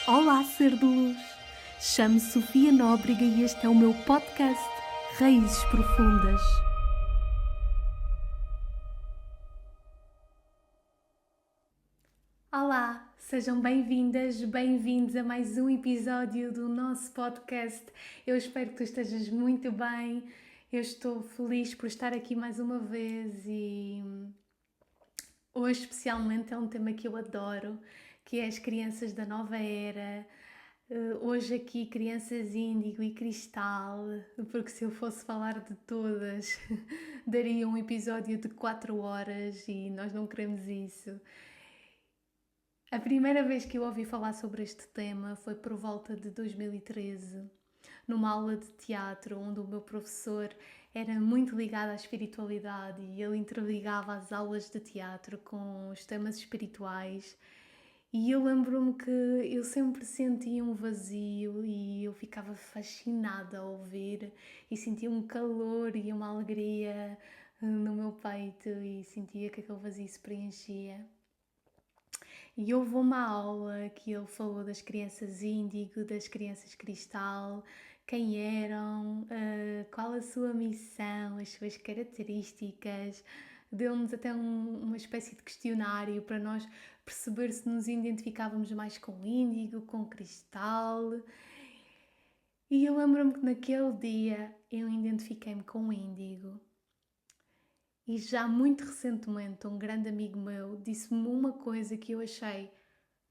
Olá, ser de luz! Chamo-me Sofia Nóbrega e este é o meu podcast Raízes Profundas. Olá, sejam bem-vindas, bem-vindos a mais um episódio do nosso podcast. Eu espero que tu estejas muito bem. Eu estou feliz por estar aqui mais uma vez e hoje especialmente é um tema que eu adoro, que é as crianças da nova era. Hoje aqui crianças índigo e cristal, porque se eu fosse falar de todas daria um episódio de 4 horas e nós não queremos isso. A primeira vez que eu ouvi falar sobre este tema foi por volta de 2013, numa aula de teatro onde o meu professor era muito ligado à espiritualidade e ele interligava as aulas de teatro com os temas espirituais. E eu lembro-me que eu sempre sentia um vazio e eu ficava fascinada a ouvir e sentia um calor e uma alegria no meu peito e sentia que aquele vazio se preenchia. E houve uma aula que ele falou das crianças índigo, das crianças cristal, quem eram, qual a sua missão, as suas características. Deu-nos até uma espécie de questionário para nós perceber se nos identificávamos mais com índigo, com cristal. E eu lembro-me que naquele dia eu identifiquei-me com índigo. E já muito recentemente um grande amigo meu disse-me uma coisa que eu achei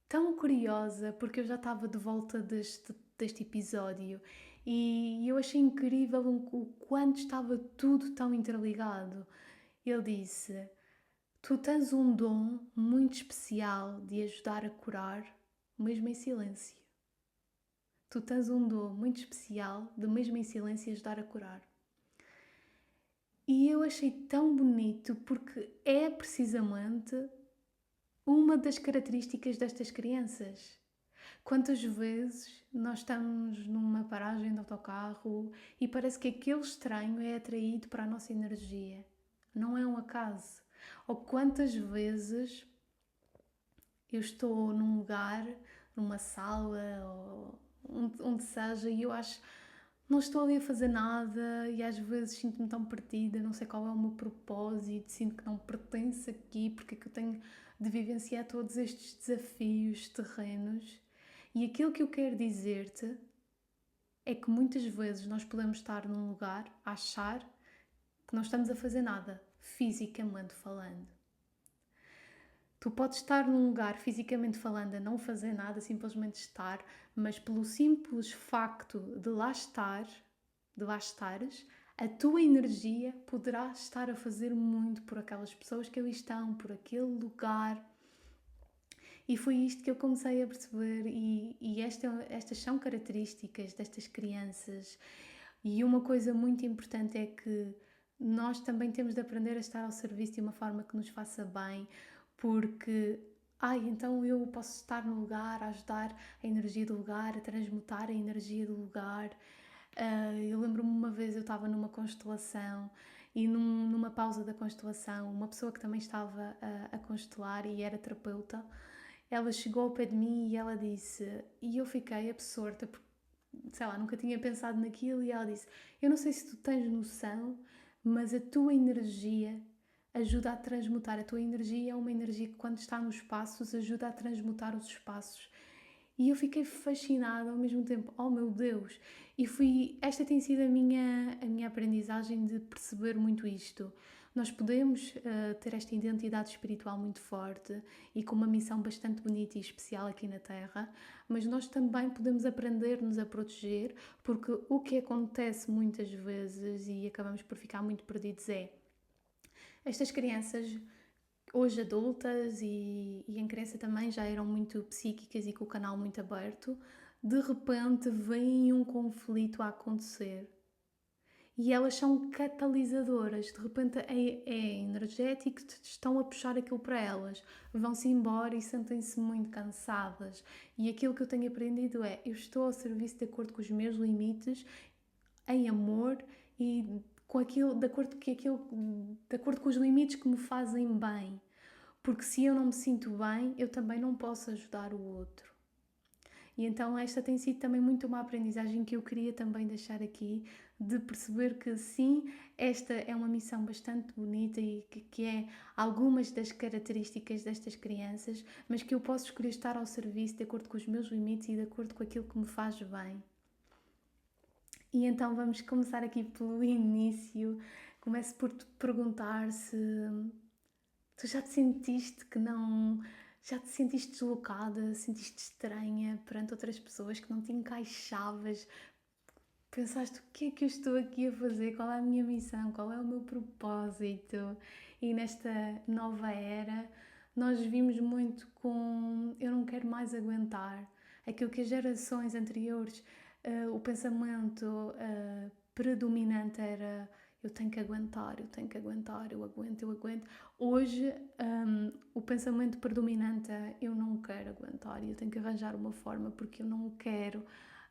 tão curiosa, porque eu já estava de volta deste episódio e eu achei incrível o quanto estava tudo tão interligado. Ele disse: tu tens um dom muito especial de ajudar a curar, mesmo em silêncio. Tu tens um dom muito especial de, mesmo em silêncio, ajudar a curar. E eu achei tão bonito porque é precisamente uma das características destas crianças. Quantas vezes nós estamos numa paragem de autocarro e parece que aquele estranho é atraído para a nossa energia. Não é um acaso. Ou quantas vezes eu estou num lugar, numa sala, ou onde seja, e eu acho não estou ali a fazer nada e às vezes sinto-me tão perdida, não sei qual é o meu propósito, sinto que não pertenço aqui, porque é que eu tenho de vivenciar todos estes desafios terrenos. E aquilo que eu quero dizer-te é que muitas vezes nós podemos estar num lugar a achar que não estamos a fazer nada, fisicamente falando. Tu podes estar num lugar, fisicamente falando, a não fazer nada, simplesmente estar, mas pelo simples facto de lá estares, a tua energia poderá estar a fazer muito por aquelas pessoas que ali estão, por aquele lugar. E foi isto que eu comecei a perceber e estas são características destas crianças. E uma coisa muito importante é que nós também temos de aprender a estar ao serviço de uma forma que nos faça bem, porque então eu posso estar no lugar, a ajudar a energia do lugar, a transmutar a energia do lugar. Eu lembro-me uma vez eu estava numa constelação e numa pausa da constelação, uma pessoa que também estava a constelar e era terapeuta, ela chegou ao pé de mim e ela disse, e eu fiquei absorta, porque, sei lá, nunca tinha pensado naquilo, e ela disse, eu não sei se tu tens noção, mas a tua energia ajuda a transmutar. A tua energia é uma energia que, quando está nos espaços, ajuda a transmutar os espaços. E eu fiquei fascinada ao mesmo tempo. Oh meu Deus! E esta tem sido a minha aprendizagem de perceber muito isto. Nós podemos ter esta identidade espiritual muito forte e com uma missão bastante bonita e especial aqui na Terra, mas nós também podemos aprender-nos a proteger, porque o que acontece muitas vezes, e acabamos por ficar muito perdidos, é estas crianças, hoje adultas e em criança também, já eram muito psíquicas e com o canal muito aberto, de repente vem um conflito a acontecer e elas são catalisadoras, de repente é energético, estão a puxar aquilo para elas, vão-se embora e sentem-se muito cansadas. E aquilo que eu tenho aprendido é, eu estou ao serviço de acordo com os meus limites, em amor e com aquilo, de acordo com os limites que me fazem bem. Porque se eu não me sinto bem, eu também não posso ajudar o outro. E então esta tem sido também muito uma aprendizagem que eu queria também deixar aqui, de perceber que sim, esta é uma missão bastante bonita e que é algumas das características destas crianças, mas que eu posso escolher estar ao serviço de acordo com os meus limites e de acordo com aquilo que me faz bem. E então vamos começar aqui pelo início. Começo por te perguntar se tu já te sentiste que não... Já te sentiste deslocada, sentiste estranha perante outras pessoas, que não te encaixavas, pensaste o que é que eu estou aqui a fazer, qual é a minha missão, qual é o meu propósito. E nesta nova era nós vimos muito com eu não quero mais aguentar, aquilo que as gerações anteriores, o pensamento predominante era eu tenho que aguentar, eu tenho que aguentar, eu aguento, eu aguento. Hoje o pensamento predominante é eu não quero aguentar e eu tenho que arranjar uma forma porque eu não quero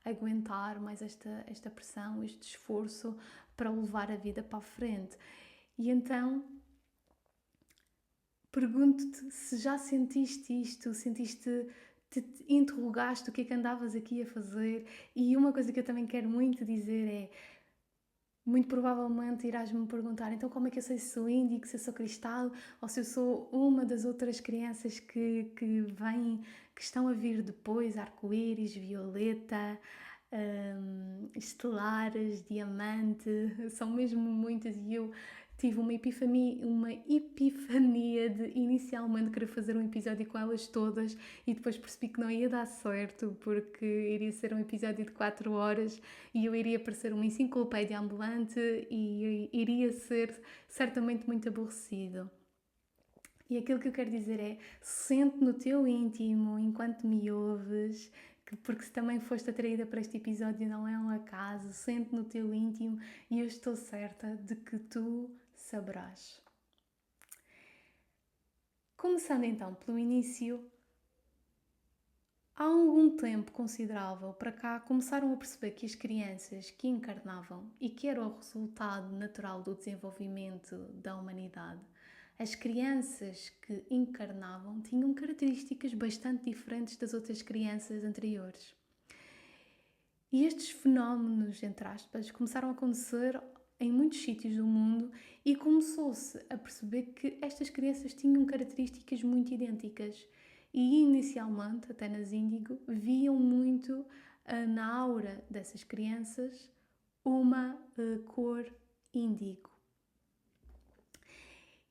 aguentar mais esta pressão, este esforço para levar a vida para a frente. E então pergunto-te se já sentiste isto, te interrogaste o que é que andavas aqui a fazer. E uma coisa que eu também quero muito dizer é, muito provavelmente irás-me perguntar, então como é que eu sei se sou índigo, se eu sou cristal, ou se eu sou uma das outras crianças que vêm, que estão a vir depois, arco-íris, violeta, estelares, diamante, são mesmo muitas. E eu tive uma epifania de inicialmente querer fazer um episódio com elas todas e depois percebi que não ia dar certo porque iria ser um episódio de 4 horas e eu iria parecer uma enciclopédia ambulante e iria ser certamente muito aborrecido. E aquilo que eu quero dizer é, sente no teu íntimo, enquanto me ouves, porque se também foste atraída para este episódio não é um acaso, sente no teu íntimo e eu estou certa de que tu saberás. Começando então pelo início, há algum tempo considerável para cá começaram a perceber que as crianças que encarnavam e que era o resultado natural do desenvolvimento da humanidade, as crianças que encarnavam tinham características bastante diferentes das outras crianças anteriores. E estes fenómenos, entre aspas, começaram a acontecer em muitos sítios do mundo e começou-se a perceber que estas crianças tinham características muito idênticas. E inicialmente, até nas Índigo, viam muito na aura dessas crianças uma cor índigo.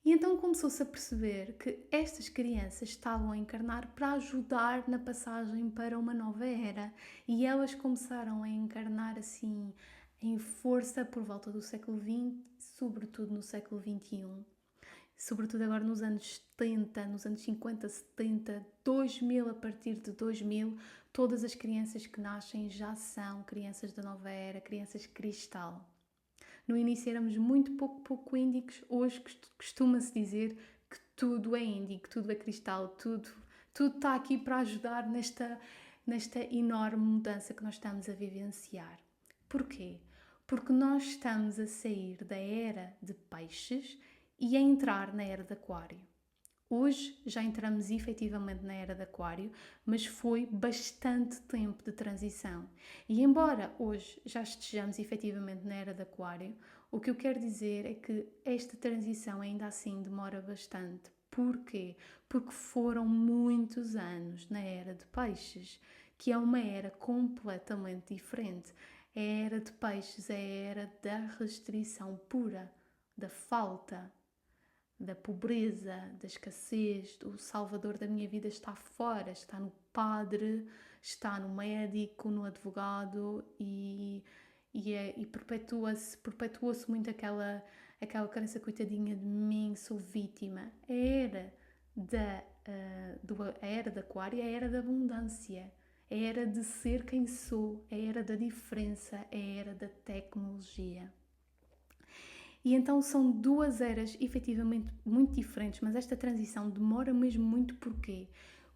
E então começou-se a perceber que estas crianças estavam a encarnar para ajudar na passagem para uma nova era. E elas começaram a encarnar assim em força por volta do século XX, sobretudo no século XXI. Sobretudo agora nos anos 70, nos anos 50, 70, 2000, a partir de 2000, todas as crianças que nascem já são crianças da nova era, crianças cristal. No início éramos muito pouco índicos, hoje costuma-se dizer que tudo é índico, tudo é cristal, tudo está aqui para ajudar nesta enorme mudança que nós estamos a vivenciar. Porquê? Porque nós estamos a sair da era de peixes e a entrar na era de aquário. Hoje já entramos efetivamente na era de aquário, mas foi bastante tempo de transição. E embora hoje já estejamos efetivamente na era de aquário, o que eu quero dizer é que esta transição ainda assim demora bastante. Porquê? Porque foram muitos anos na era de peixes, que é uma era completamente diferente. A era de peixes é a era da restrição pura, da falta, da pobreza, da escassez. O salvador da minha vida está fora, está no padre, está no médico, no advogado e perpetua-se muito aquela crença, coitadinha de mim, sou vítima. A era da aquário é a era da abundância, a era de ser quem sou, a era da diferença, a era da tecnologia. E então são duas eras efetivamente muito diferentes, mas esta transição demora mesmo muito. Porquê?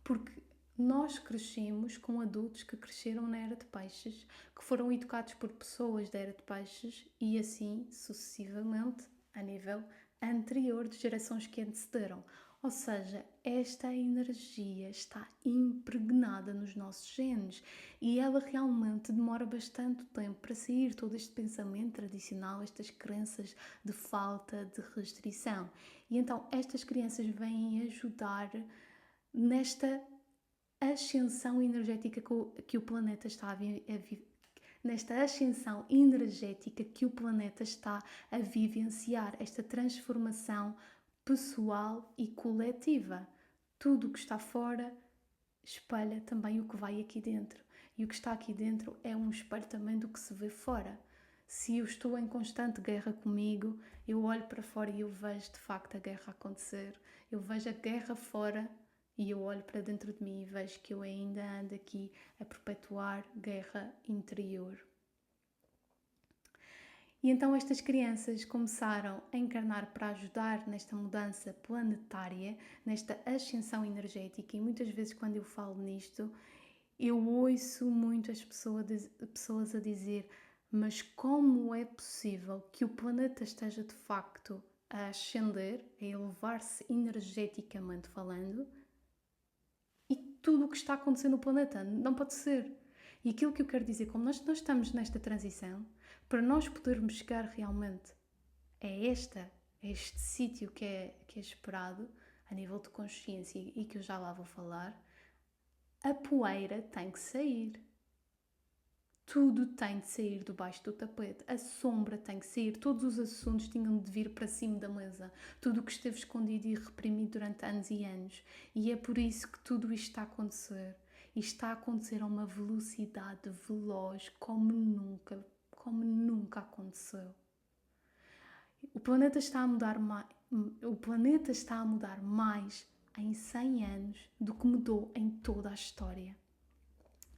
Porque nós crescemos com adultos que cresceram na era de peixes, que foram educados por pessoas da era de peixes e assim sucessivamente a nível anterior de gerações que antecederam. Ou seja, esta energia está impregnada nos nossos genes e ela realmente demora bastante tempo para sair todo este pensamento tradicional, estas crenças de falta, de restrição. E então estas crianças vêm ajudar nesta ascensão energética que o planeta está a viver. Nesta ascensão energética que o planeta está a vivenciar, esta transformação pessoal e coletiva. Tudo o que está fora espelha também o que vai aqui dentro. E o que está aqui dentro é um espelho também do que se vê fora. Se eu estou em constante guerra comigo, eu olho para fora e eu vejo de facto a guerra acontecer. Eu vejo a guerra fora e eu olho para dentro de mim e vejo que eu ainda ando aqui a perpetuar guerra interior. E então estas crianças começaram a encarnar para ajudar nesta mudança planetária, nesta ascensão energética, e muitas vezes quando eu falo nisto, eu ouço muito as pessoas a dizer: mas como é possível que o planeta esteja de facto a ascender, a elevar-se energeticamente falando, e tudo o que está acontecendo no planeta não pode ser? E aquilo que eu quero dizer, como nós estamos nesta transição, para nós podermos chegar realmente a este sítio que é esperado, a nível de consciência, e que eu já lá vou falar, a poeira tem que sair. Tudo tem de sair debaixo do tapete. A sombra tem que sair. Todos os assuntos tinham de vir para cima da mesa. Tudo o que esteve escondido e reprimido durante anos e anos. E é por isso que tudo isto está a acontecer. E está a acontecer a uma velocidade veloz como nunca aconteceu. O planeta está a mudar mais em 100 anos do que mudou em toda a história.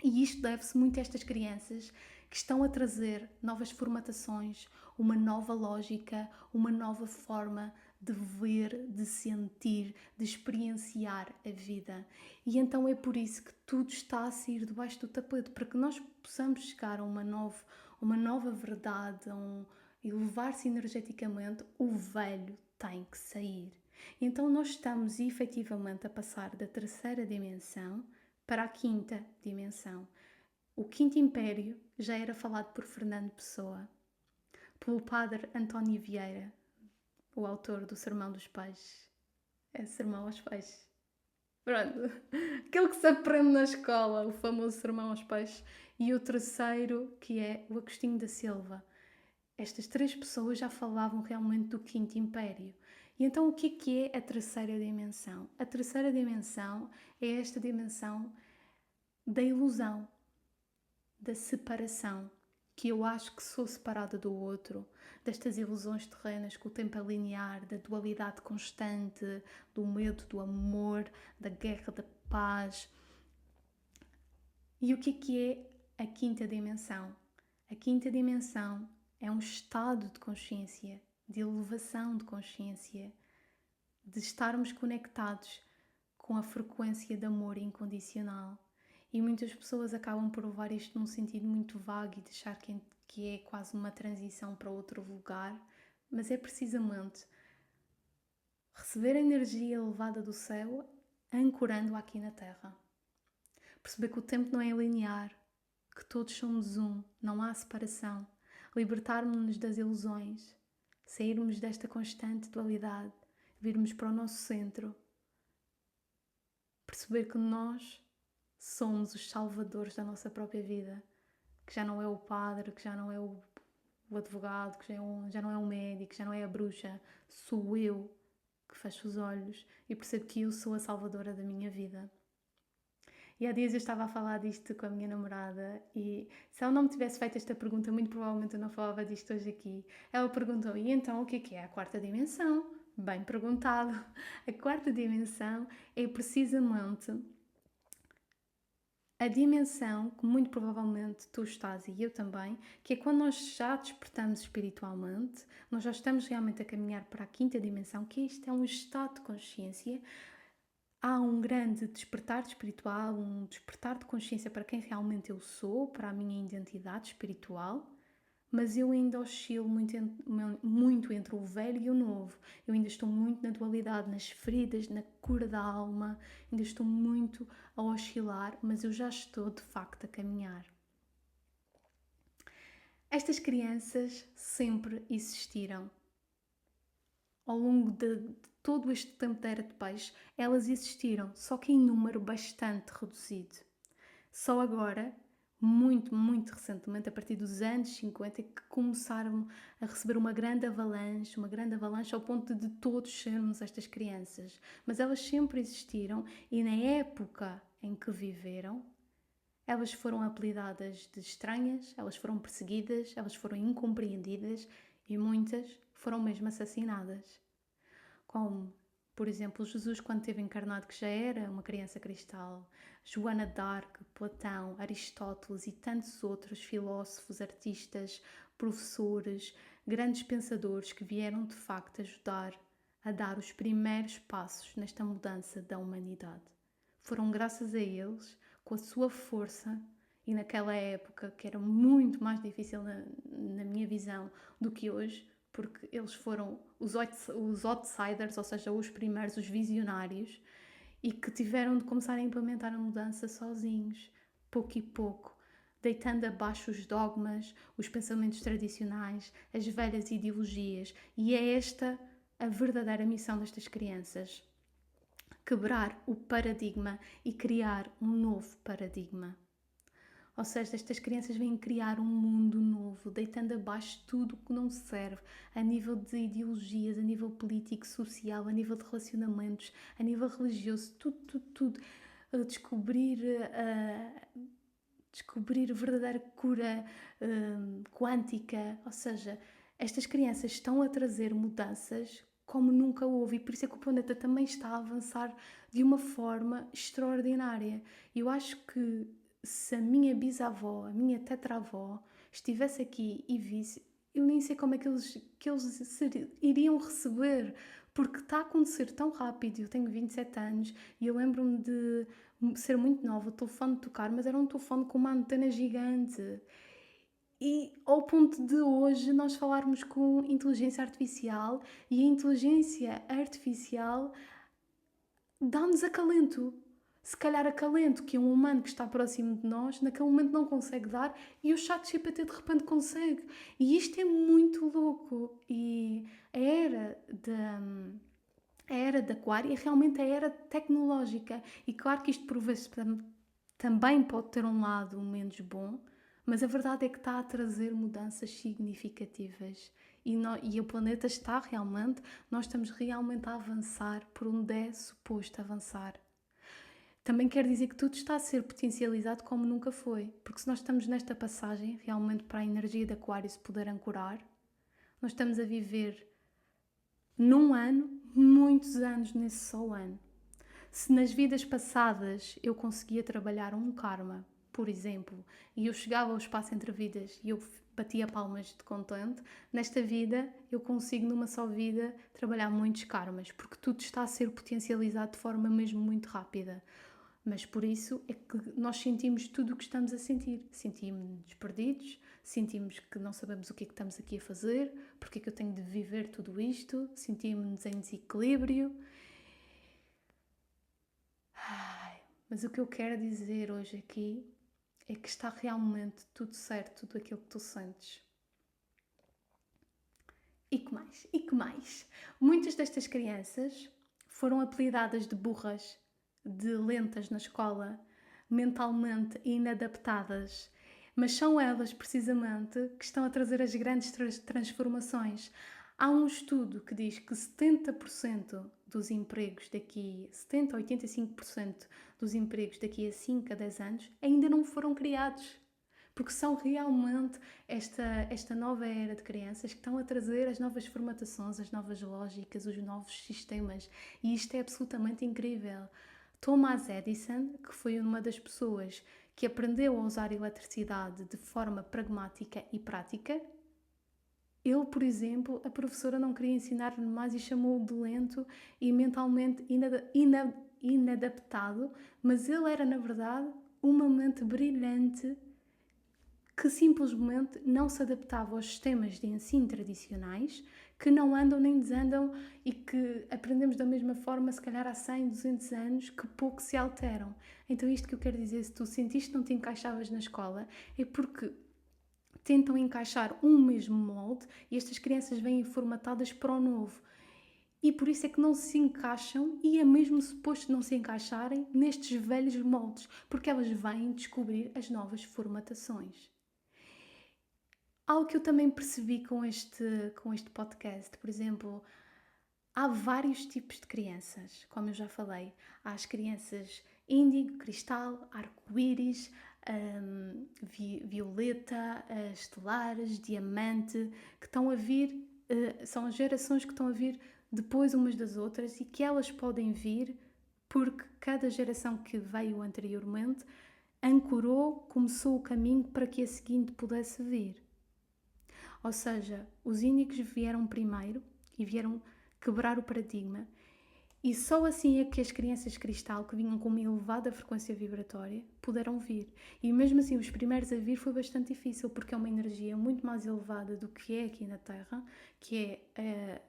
E isto deve-se muito a estas crianças que estão a trazer novas formatações, uma nova lógica, uma nova forma de ver, de sentir, de experienciar a vida. E então é por isso que tudo está a sair debaixo do tapete, para que nós possamos chegar a uma nova verdade, elevar-se energeticamente, o velho tem que sair. Então nós estamos efetivamente a passar da terceira dimensão para a quinta dimensão. O Quinto Império já era falado por Fernando Pessoa, pelo padre António Vieira, o autor do Sermão dos Pais. É Sermão aos Pais. Pronto, aquele que se aprende na escola, o famoso Sermão aos Pais. E o terceiro, que é o Agostinho da Silva. Estas três pessoas já falavam realmente do Quinto Império. E então o que é a terceira dimensão? A terceira dimensão é esta dimensão da ilusão, da separação, que eu acho que sou separada do outro, destas ilusões terrenas que o tempo é linear, da dualidade constante, do medo, do amor, da guerra, da paz. E o que é a quinta dimensão? A quinta dimensão é um estado de consciência, de elevação de consciência, de estarmos conectados com a frequência de amor incondicional. E muitas pessoas acabam por levar isto num sentido muito vago e de achar que é quase uma transição para outro lugar, mas é precisamente receber a energia elevada do céu, ancorando-a aqui na Terra. Perceber que o tempo não é linear, que todos somos um, não há separação. Libertarmos-nos das ilusões, sairmos desta constante dualidade, virmos para o nosso centro, perceber que nós somos os salvadores da nossa própria vida, que já não é o padre, que já não é o advogado, que já não é o médico, que já não é a bruxa, sou eu que fecho os olhos e percebo que eu sou a salvadora da minha vida. E há dias eu estava a falar disto com a minha namorada e se ela não me tivesse feito esta pergunta, muito provavelmente eu não falava disto hoje aqui. Ela perguntou: e então o que é a quarta dimensão? Bem perguntado. A quarta dimensão é precisamente a dimensão que muito provavelmente tu estás e eu também, que é quando nós já despertamos espiritualmente, nós já estamos realmente a caminhar para a quinta dimensão, que isto é um estado de consciência. Há um grande despertar espiritual, um despertar de consciência para quem realmente eu sou, para a minha identidade espiritual, mas eu ainda oscilo muito entre o velho e o novo. Eu ainda estou muito na dualidade, nas feridas, na cura da alma, ainda estou muito a oscilar, mas eu já estou de facto a caminhar. Estas crianças sempre existiram. Ao longo de todo este tempo da Era de Peixe, elas existiram, só que em número bastante reduzido. Só agora, muito recentemente, a partir dos anos 50, é que começaram a receber uma grande avalanche ao ponto de todos sermos estas crianças. Mas elas sempre existiram e na época em que viveram, elas foram apelidadas de estranhas, elas foram perseguidas, elas foram incompreendidas e muitas foram mesmo assassinadas. Como, por exemplo, Jesus quando esteve encarnado, que já era uma criança cristal, Joana d'Arc, Platão, Aristóteles e tantos outros filósofos, artistas, professores, grandes pensadores que vieram de facto ajudar a dar os primeiros passos nesta mudança da humanidade. Foram graças a eles, com a sua força, e naquela época que era muito mais difícil na minha visão do que hoje, porque eles foram os outsiders, ou seja, os primeiros, os visionários, e que tiveram de começar a implementar a mudança sozinhos, pouco e pouco, deitando abaixo os dogmas, os pensamentos tradicionais, as velhas ideologias. E é esta a verdadeira missão destas crianças: quebrar o paradigma e criar um novo paradigma. Ou seja, estas crianças vêm criar um mundo novo, deitando abaixo tudo o que não serve, a nível de ideologias, a nível político, social, a nível de relacionamentos, a nível religioso, tudo. Descobrir a verdadeira cura quântica. Ou seja, estas crianças estão a trazer mudanças como nunca houve, e por isso é que o planeta também está a avançar de uma forma extraordinária. Eu acho que se a minha bisavó, a minha tetravó, estivesse aqui e visse, eu nem sei como é que eles iriam receber, porque está a acontecer tão rápido. Eu tenho 27 anos e eu lembro-me de ser muito nova, o telefone de tocar, mas era um telefone com uma antena gigante. E ao ponto de hoje nós falarmos com inteligência artificial e a inteligência artificial dá-nos acalento. Se calhar acalento que um humano que está próximo de nós naquele momento não consegue dar, e o ChatGPT de repente consegue. E isto é muito louco. E a era de Aquário é realmente a era tecnológica. E claro que isto por vezes também pode ter um lado menos bom, mas a verdade é que está a trazer mudanças significativas. E o planeta está realmente, nós estamos realmente a avançar por onde é suposto avançar. Também quer dizer que tudo está a ser potencializado como nunca foi, porque se nós estamos nesta passagem realmente para a energia de Aquário se poder ancorar, nós estamos a viver num ano, muitos anos nesse só ano. Se nas vidas passadas eu conseguia trabalhar um karma, por exemplo, e eu chegava ao espaço entre vidas e eu batia palmas de contente, nesta vida eu consigo numa só vida trabalhar muitos karmas, porque tudo está a ser potencializado de forma mesmo muito rápida. Mas por isso é que nós sentimos tudo o que estamos a sentir. Sentimos-nos perdidos, sentimos que não sabemos o que é que estamos aqui a fazer, porque é que eu tenho de viver tudo isto, sentimos-nos em desequilíbrio. Mas o que eu quero dizer hoje aqui é que está realmente tudo certo, tudo aquilo que tu sentes. E que mais? E que mais? Muitas destas crianças foram apelidadas de burras, de lentas na escola, mentalmente inadaptadas, mas são elas precisamente que estão a trazer as grandes transformações. Há um estudo que diz que 70% dos empregos daqui, 70 a 85% dos empregos daqui a 5 a 10 anos ainda não foram criados. Porque são realmente esta nova era de crianças que estão a trazer as novas formatações, as novas lógicas, os novos sistemas. E isto é absolutamente incrível. Thomas Edison, que foi uma das pessoas que aprendeu a usar eletricidade de forma pragmática e prática, ele, por exemplo, a professora não queria ensinar-lhe mais e chamou-o de lento e mentalmente inadaptado, mas ele era, na verdade, uma mente brilhante que simplesmente não se adaptava aos sistemas de ensino tradicionais, que não andam nem desandam e que aprendemos da mesma forma, se calhar há 100, 200 anos, que pouco se alteram. Então isto que eu quero dizer, se tu sentiste que não te encaixavas na escola, é porque tentam encaixar um mesmo molde e estas crianças vêm formatadas para o novo. E por isso é que não se encaixam e é mesmo suposto não se encaixarem nestes velhos moldes, porque elas vêm descobrir as novas formatações. Algo que eu também percebi com este podcast, por exemplo, há vários tipos de crianças, como eu já falei. Há as crianças índigo, cristal, arco-íris, violeta, estelares, diamante, que estão a vir, são as gerações que estão a vir depois umas das outras e que elas podem vir porque cada geração que veio anteriormente ancorou, começou o caminho para que a seguinte pudesse vir. Ou seja, os índigos vieram primeiro e vieram quebrar o paradigma e só assim é que as crianças cristal, que vinham com uma elevada frequência vibratória, puderam vir. E mesmo assim, os primeiros a vir foi bastante difícil, porque é uma energia muito mais elevada do que é aqui na Terra, que é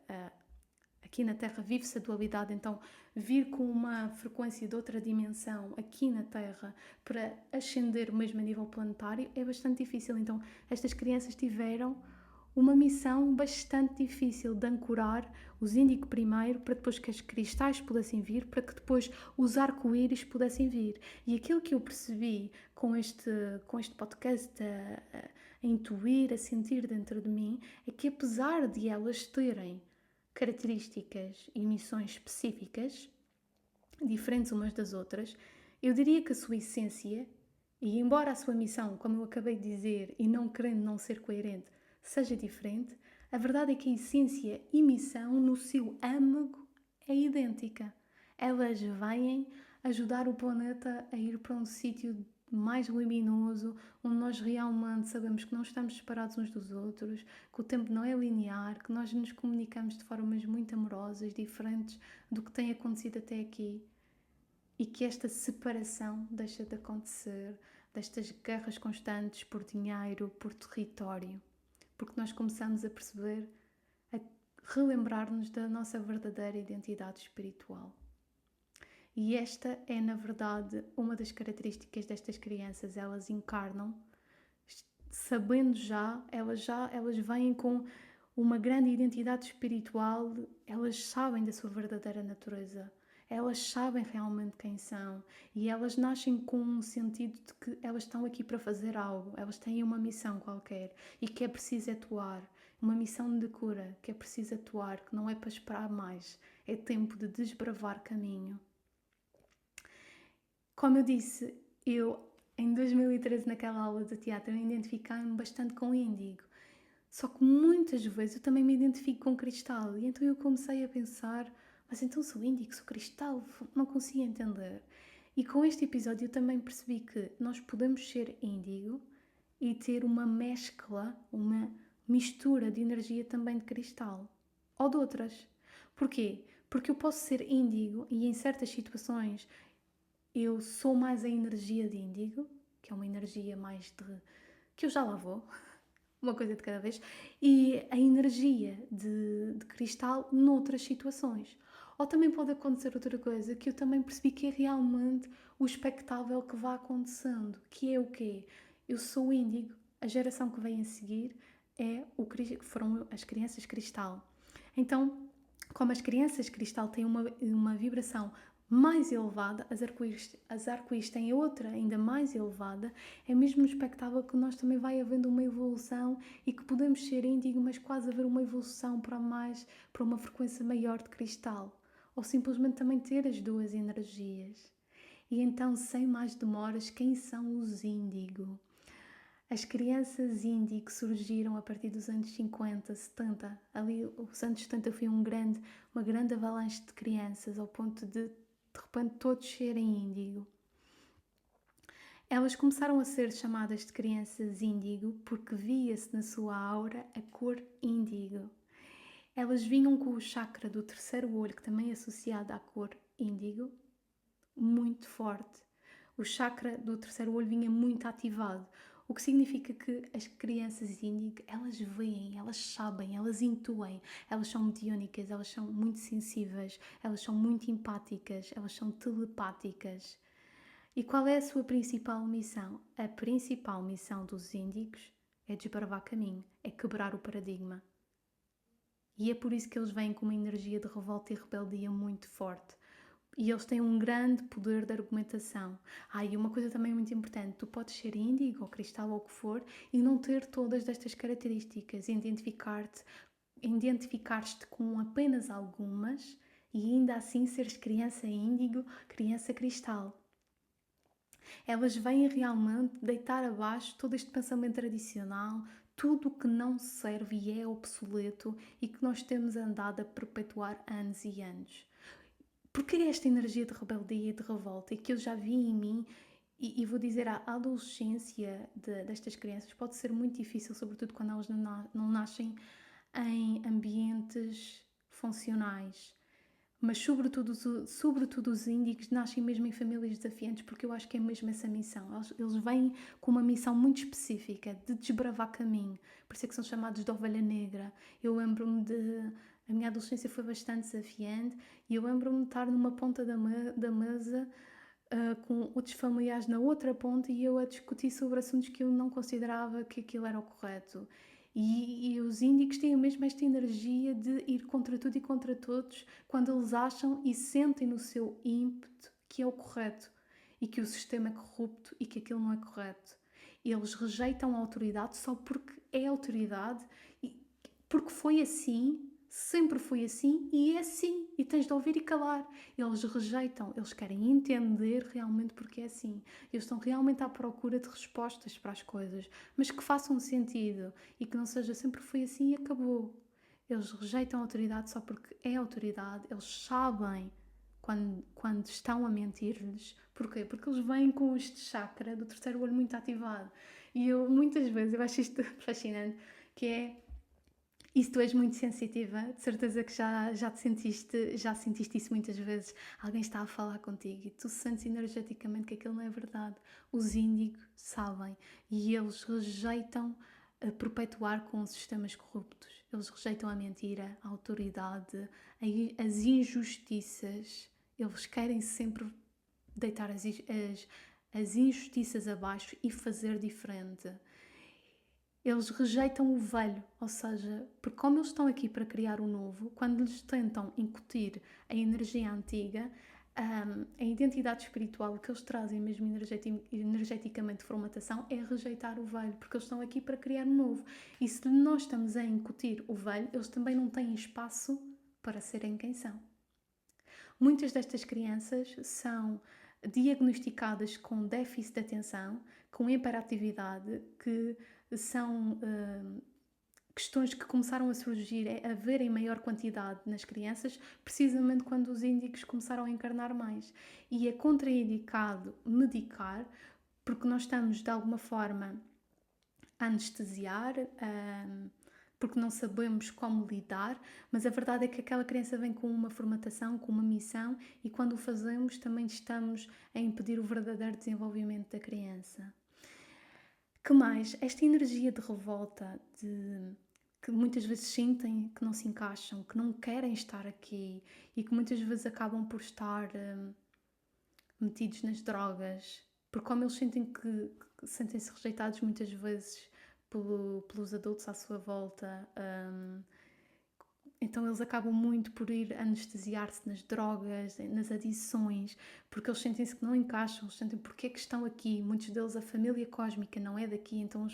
aqui na Terra vive-se a dualidade, então vir com uma frequência de outra dimensão aqui na Terra para ascender mesmo a nível planetário é bastante difícil. Então estas crianças tiveram uma missão bastante difícil de ancorar os índigo primeiro, para depois que as cristais pudessem vir, para que depois os arco-íris pudessem vir. E aquilo que eu percebi com este podcast, a intuir, a sentir dentro de mim, é que apesar de elas terem características e missões específicas, diferentes umas das outras, eu diria que a sua essência, e embora a sua missão, como eu acabei de dizer, e não querendo não ser coerente, seja diferente, a verdade é que a essência e missão no seu âmago é idêntica. Elas vêm ajudar o planeta a ir para um sítio mais luminoso, onde nós realmente sabemos que não estamos separados uns dos outros, que o tempo não é linear, que nós nos comunicamos de formas muito amorosas, diferentes do que tem acontecido até aqui, e que esta separação deixa de acontecer, destas guerras constantes por dinheiro, por território, porque nós começamos a perceber, a relembrar-nos da nossa verdadeira identidade espiritual. E esta é, na verdade, uma das características destas crianças. Elas encarnam, sabendo elas vêm com uma grande identidade espiritual, elas sabem da sua verdadeira natureza, elas sabem realmente quem são e elas nascem com um sentido de que elas estão aqui para fazer algo, elas têm uma missão qualquer e que é preciso atuar, uma missão de cura, que é preciso atuar, que não é para esperar mais, é tempo de desbravar caminho. Como eu disse, eu em 2013 naquela aula de teatro eu identifiquei-me bastante com o índigo. Só que muitas vezes eu também me identifico com cristal e então eu comecei a pensar, mas então sou índigo, sou cristal, não consigo entender. E com este episódio eu também percebi que nós podemos ser índigo e ter uma mescla, uma mistura de energia também de cristal ou de outras. Porquê? Porque eu posso ser índigo e em certas situações eu sou mais a energia de índigo, que é uma energia mais de... que eu já lá vou, uma coisa de cada vez, e a energia de cristal noutras situações. Ou também pode acontecer outra coisa, que eu também percebi que é realmente o expectável que vai acontecendo, que é o quê? Eu sou índigo, a geração que vem a seguir foram as crianças cristal. Então, como as crianças cristal têm uma vibração mais elevada, as arco-íris têm outra ainda mais elevada, é mesmo expectável que nós também vai havendo uma evolução e que podemos ser índigo, mas quase haver uma evolução para uma frequência maior de cristal, ou simplesmente também ter as duas energias. E então, sem mais demoras, quem são os índigo? As crianças índigo surgiram a partir dos anos 50, 70. Ali, os anos 70 foi uma grande avalanche de crianças, ao ponto de repente todos serem índigo. Elas começaram a ser chamadas de crianças índigo porque via-se na sua aura a cor índigo. Elas vinham com o chakra do terceiro olho, que também é associado à cor índigo, muito forte. O chakra do terceiro olho vinha muito ativado, O que significa que as crianças índigo, elas veem, elas sabem, elas intuem, elas são mediúnicas, elas são muito sensíveis, elas são muito empáticas, elas são telepáticas. E qual é a sua principal missão? A principal missão dos índigos é desbravar caminho, é quebrar o paradigma. E é por isso que eles vêm com uma energia de revolta e rebeldia muito forte. E eles têm um grande poder de argumentação. E uma coisa também muito importante, tu podes ser índigo ou cristal ou o que for e não ter todas estas características, identificar-te com apenas algumas e ainda assim seres criança índigo, criança cristal. Elas vêm realmente deitar abaixo todo este pensamento tradicional, tudo o que não serve e é obsoleto e que nós temos andado a perpetuar anos e anos. Porque esta energia de rebeldia e de revolta e que eu já vi em mim, e vou dizer, a adolescência destas crianças pode ser muito difícil, sobretudo quando elas não nascem em ambientes funcionais. Mas sobretudo os índigos nascem mesmo em famílias desafiantes, porque eu acho que é mesmo essa missão. Eles vêm com uma missão muito específica de desbravar caminho. Por isso é que são chamados de ovelha negra. Eu lembro-me a minha adolescência foi bastante desafiante e eu lembro-me de estar numa ponta da mesa com outros familiares na outra ponta e eu a discutir sobre assuntos que eu não considerava que aquilo era o correto. E os índicos têm mesmo esta energia de ir contra tudo e contra todos quando eles acham e sentem no seu ímpeto que é o correto e que o sistema é corrupto e que aquilo não é correto. Eles rejeitam a autoridade só porque é autoridade e porque foi assim, sempre foi assim e é assim. E tens de ouvir e calar. Eles rejeitam, eles querem entender realmente porque é assim. Eles estão realmente à procura de respostas para as coisas, mas que façam sentido e que não seja sempre foi assim e acabou. Eles rejeitam a autoridade só porque é autoridade. Eles sabem quando estão a mentir-lhes. Porquê? Porque eles vêm com este chakra do terceiro olho muito ativado. E eu, muitas vezes, eu acho isto fascinante, que é... E se tu és muito sensitiva, de certeza que já sentiste isso muitas vezes. Alguém está a falar contigo e tu sentes energeticamente que aquilo não é verdade. Os índigos sabem e eles rejeitam perpetuar com sistemas corruptos. Eles rejeitam a mentira, a autoridade, as injustiças. Eles querem sempre deitar as injustiças abaixo e fazer diferente. Eles rejeitam o velho, ou seja, porque como eles estão aqui para criar o novo, quando lhes tentam incutir a energia antiga, a identidade espiritual, o que eles trazem mesmo energeticamente de formatação, é rejeitar o velho, porque eles estão aqui para criar o novo. E se nós estamos a incutir o velho, eles também não têm espaço para serem quem são. Muitas destas crianças são diagnosticadas com déficit de atenção, com hiperatividade, que são questões que começaram a surgir, a haver em maior quantidade nas crianças, precisamente quando os índicos começaram a encarnar mais. E é contraindicado medicar, porque nós estamos, de alguma forma, a anestesiar, porque não sabemos como lidar, mas a verdade é que aquela criança vem com uma formatação, com uma missão, e quando o fazemos também estamos a impedir o verdadeiro desenvolvimento da criança. Que mais? Esta energia de revolta, que muitas vezes sentem que não se encaixam, que não querem estar aqui e que muitas vezes acabam por estar metidos nas drogas, porque como eles sentem que sentem-se rejeitados muitas vezes pelos adultos à sua volta, então eles acabam muito por ir anestesiar-se nas drogas, nas adições, porque eles sentem-se que não encaixam, eles sentem porque é que estão aqui. Muitos deles, a família cósmica não é daqui, então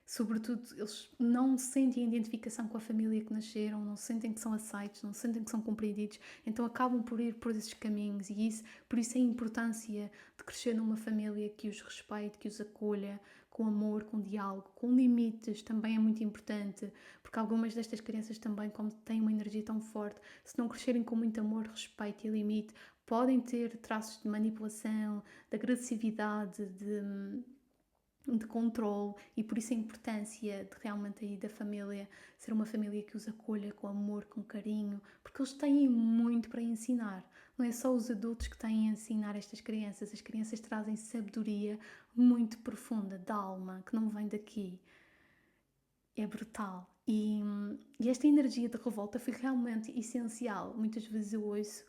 sobretudo eles não sentem identificação com a família que nasceram, não sentem que são aceitos, não sentem que são compreendidos, então acabam por ir por esses caminhos e por isso a importância de crescer numa família que os respeite, que os acolha, com amor, com diálogo, com limites, também é muito importante, porque algumas destas crianças também, como têm uma energia tão forte, se não crescerem com muito amor, respeito e limite, podem ter traços de manipulação, de agressividade, de controle, e por isso a importância de realmente aí da família ser uma família que os acolha com amor, com carinho, porque eles têm muito para ensinar. não é só os adultos que têm a ensinar estas crianças. As crianças trazem sabedoria muito profunda, da alma, que não vem daqui. É brutal. E esta energia de revolta foi realmente essencial. Muitas vezes eu ouço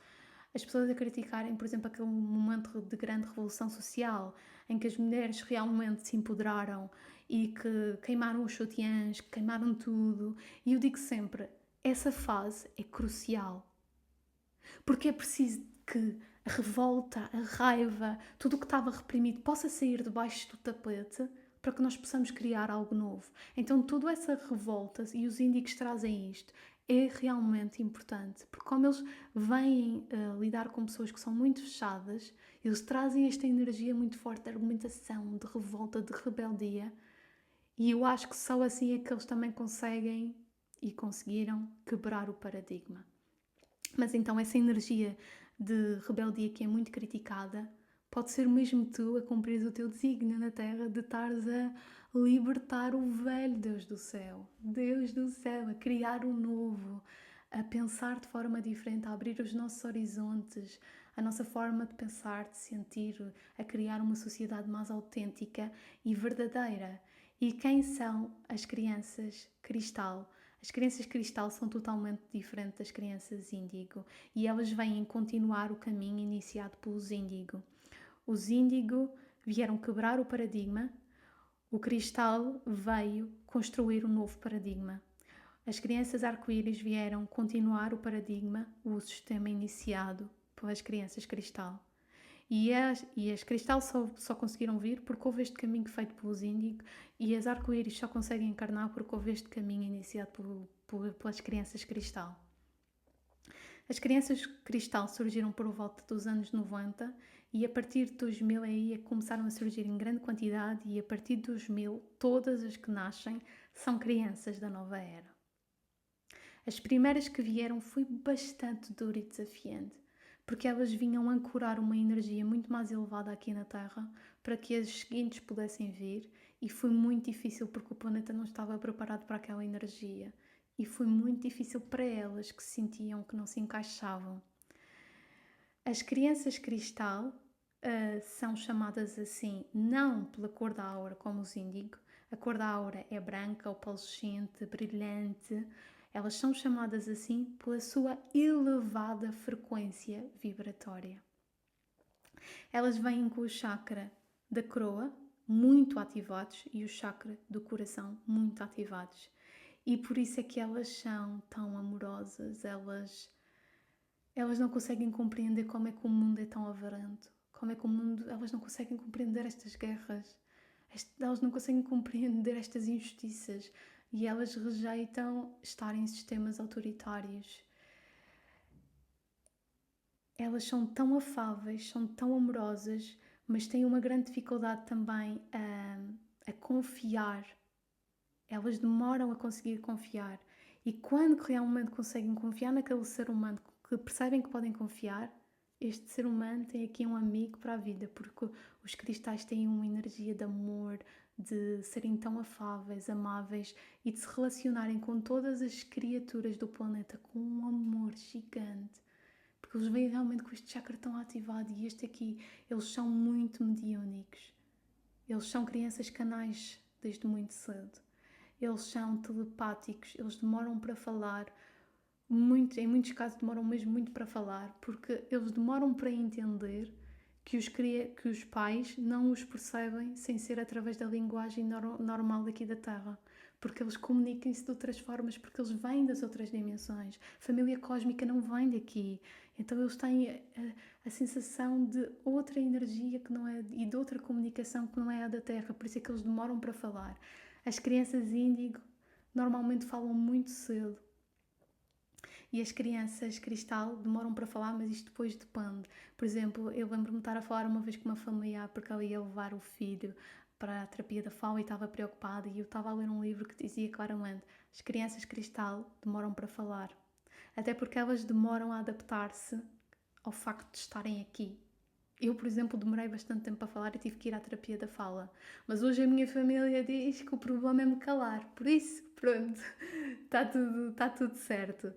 as pessoas a criticarem, por exemplo, aquele momento de grande revolução social, em que as mulheres realmente se empoderaram e que queimaram os sutiãs, que queimaram tudo. E eu digo sempre, essa fase é crucial. Porque é preciso que a revolta, a raiva, tudo o que estava reprimido possa sair debaixo do tapete para que nós possamos criar algo novo. Então toda essa revolta, e os índicos trazem isto, é realmente importante, porque como eles vêm lidar com pessoas que são muito fechadas, eles trazem esta energia muito forte de argumentação, de revolta, de rebeldia, e eu acho que só assim é que eles também conseguem e conseguiram quebrar o paradigma. Mas então essa energia de rebeldia que é muito criticada pode ser mesmo tu a cumprir o teu desígnio na Terra, de estares a libertar o velho, Deus do céu, a criar o novo, a pensar de forma diferente, a abrir os nossos horizontes, a nossa forma de pensar, de sentir, a criar uma sociedade mais autêntica e verdadeira. E quem são as crianças cristal? As crianças cristal são totalmente diferentes das crianças índigo e elas vêm continuar o caminho iniciado pelos índigo. Os índigo vieram quebrar o paradigma, o cristal veio construir um novo paradigma. As crianças arco-íris vieram continuar o paradigma, o sistema iniciado pelas crianças cristal. E as cristal só conseguiram vir porque houve este caminho feito pelos índigos, e as arco-íris só conseguem encarnar porque houve este caminho iniciado pelas crianças cristal. As crianças cristal surgiram por volta dos anos 90 e a partir de 2000 aí começaram a surgir em grande quantidade, e a partir de 2000 todas as que nascem são crianças da nova era. As primeiras que vieram foi bastante duro e desafiante, porque elas vinham ancorar uma energia muito mais elevada aqui na Terra para que as seguintes pudessem vir, e foi muito difícil porque o planeta não estava preparado para aquela energia. E foi muito difícil para elas, que sentiam que não se encaixavam. As crianças cristal são chamadas assim não pela cor da aura como os índigo. A cor da aura é branca, opalescente, brilhante. Elas são chamadas assim pela sua elevada frequência vibratória. Elas vêm com o chakra da coroa muito ativados e o chakra do coração muito ativados. E por isso é que elas são tão amorosas, elas não conseguem compreender como é que o mundo é tão avarento, elas não conseguem compreender estas guerras, elas não conseguem compreender estas injustiças, e elas rejeitam estar em sistemas autoritários. Elas são tão afáveis, são tão amorosas, mas têm uma grande dificuldade também a confiar. Elas demoram a conseguir confiar. E quando realmente conseguem confiar naquele ser humano, que percebem que podem confiar, este ser humano tem aqui um amigo para a vida, porque os cristais têm uma energia de amor, de serem tão afáveis, amáveis e de se relacionarem com todas as criaturas do planeta com um amor gigante. Porque eles vêm realmente com este chakra tão ativado, e este aqui, eles são muito mediúnicos. Eles são crianças canais desde muito cedo. Eles são telepáticos, eles demoram para falar, em muitos casos demoram mesmo muito para falar, porque eles demoram para entender que os pais não os percebem sem ser através da linguagem normal daqui da Terra, porque eles comunicam-se de outras formas, porque eles vêm das outras dimensões. A família cósmica não vem daqui, então eles têm a sensação de outra energia que não é, e de outra comunicação que não é a da Terra, por isso é que eles demoram para falar. As crianças índigo normalmente falam muito cedo, e as crianças cristal demoram para falar, mas isto depois depende. Por exemplo, eu lembro-me de estar a falar uma vez com uma familiar porque ela ia levar o filho para a terapia da fala e estava preocupada, e eu estava a ler um livro que dizia claramente: as crianças cristal demoram para falar, até porque elas demoram a adaptar-se ao facto de estarem aqui. Eu, por exemplo, demorei bastante tempo a falar e tive que ir à terapia da fala. Mas hoje a minha família diz que o problema é me calar. Por isso, pronto, está tudo certo.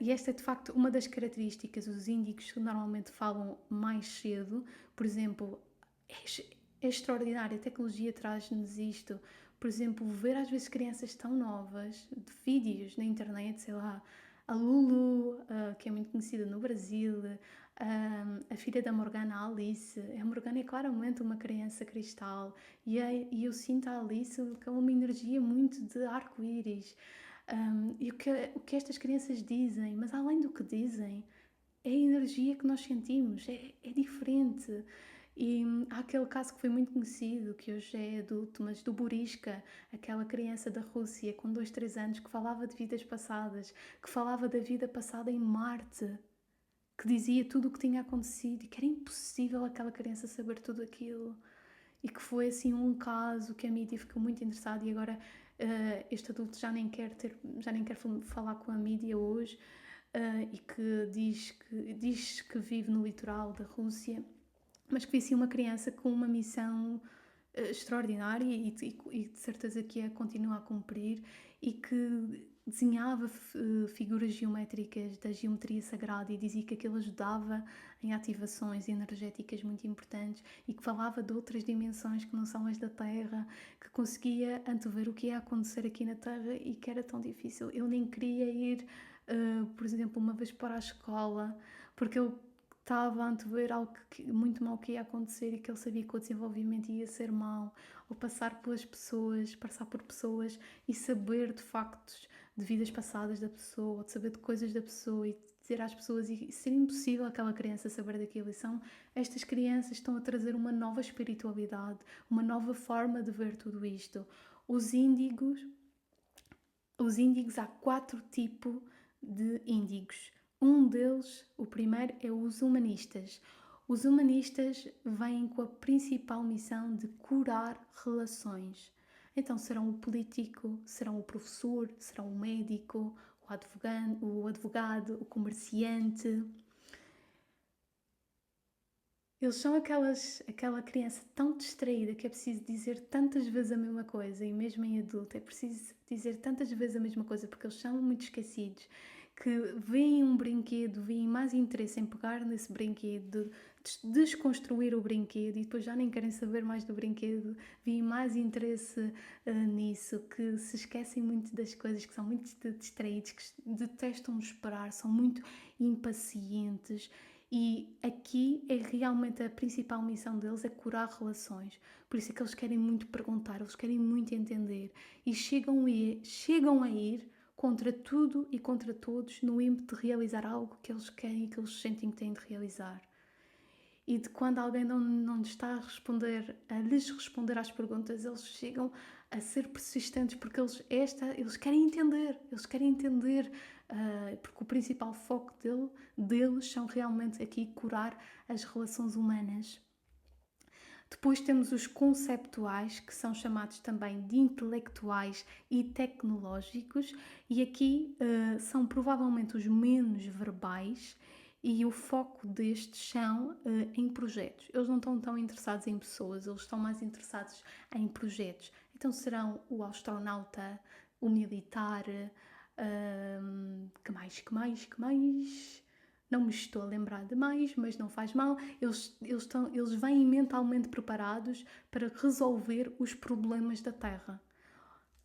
E esta é de facto uma das características. Os índigos normalmente falam mais cedo. Por exemplo, é extraordinário, a tecnologia traz-nos isto. Por exemplo, ver às vezes crianças tão novas, de vídeos na internet, sei lá, a Lulu, que é muito conhecida no Brasil, a filha da Morgana, a Alice. A Morgana é claramente uma criança cristal e eu sinto a Alice com uma energia muito de arco-íris. E o que estas crianças dizem, mas além do que dizem, é a energia que nós sentimos, é diferente. E há aquele caso que foi muito conhecido, que hoje é adulto, mas do Buriska, aquela criança da Rússia com 2, 3 anos que falava de vidas passadas, que falava da vida passada em Marte, que dizia tudo o que tinha acontecido e que era impossível aquela criança saber tudo aquilo. E que foi assim um caso que a mídia ficou muito interessada e agora este adulto já nem quer falar com a mídia hoje e que diz que vive no litoral da Rússia, mas que foi assim uma criança com uma missão extraordinária e de certeza que a continua a cumprir e que desenhava figuras geométricas da geometria sagrada e dizia que aquilo ajudava em ativações energéticas muito importantes e que falava de outras dimensões que não são as da Terra, que conseguia antever o que ia acontecer aqui na Terra e que era tão difícil. Eu nem queria ir, por exemplo, uma vez para a escola, porque eu estava a antever algo muito mal que ia acontecer e que ele sabia que o desenvolvimento ia ser mau, ou passar por pessoas e saber de factos de vidas passadas da pessoa, ou de saber de coisas da pessoa e dizer às pessoas e ser impossível aquela criança saber daquilo. E estas crianças estão a trazer uma nova espiritualidade, uma nova forma de ver tudo isto. Os índigos, há 4 tipos de índigos. Um deles, o primeiro, é os humanistas. Os humanistas vêm com a principal missão de curar relações. Então serão o político, serão o professor, serão o médico, o advogado, o comerciante. Eles são aquela criança tão distraída que é preciso dizer tantas vezes a mesma coisa, e mesmo em adulto é preciso dizer tantas vezes a mesma coisa porque eles são muito esquecidos, que veem um brinquedo, veem mais interesse em pegar nesse brinquedo, desconstruir o brinquedo e depois já nem querem saber mais do brinquedo, veem mais interesse nisso, que se esquecem muito das coisas, que são muito distraídos, que detestam esperar, são muito impacientes. E aqui é realmente a principal missão deles, é curar relações. Por isso é que eles querem muito perguntar, eles querem muito entender e chegam a ir contra tudo e contra todos no ímpeto de realizar algo que eles querem e que eles sentem que têm de realizar. E de quando alguém não está a lhes responder às perguntas, eles chegam a ser persistentes porque eles querem entender, porque o principal foco deles são realmente aqui curar as relações humanas. Depois temos os conceptuais, que são chamados também de intelectuais e tecnológicos, e aqui são provavelmente os menos verbais, e o foco destes são em projetos. Eles não estão tão interessados em pessoas, eles estão mais interessados em projetos. Então serão o astronauta, o militar, que mais? Não me estou a lembrar de mais, mas não faz mal. Eles vêm mentalmente preparados para resolver os problemas da Terra.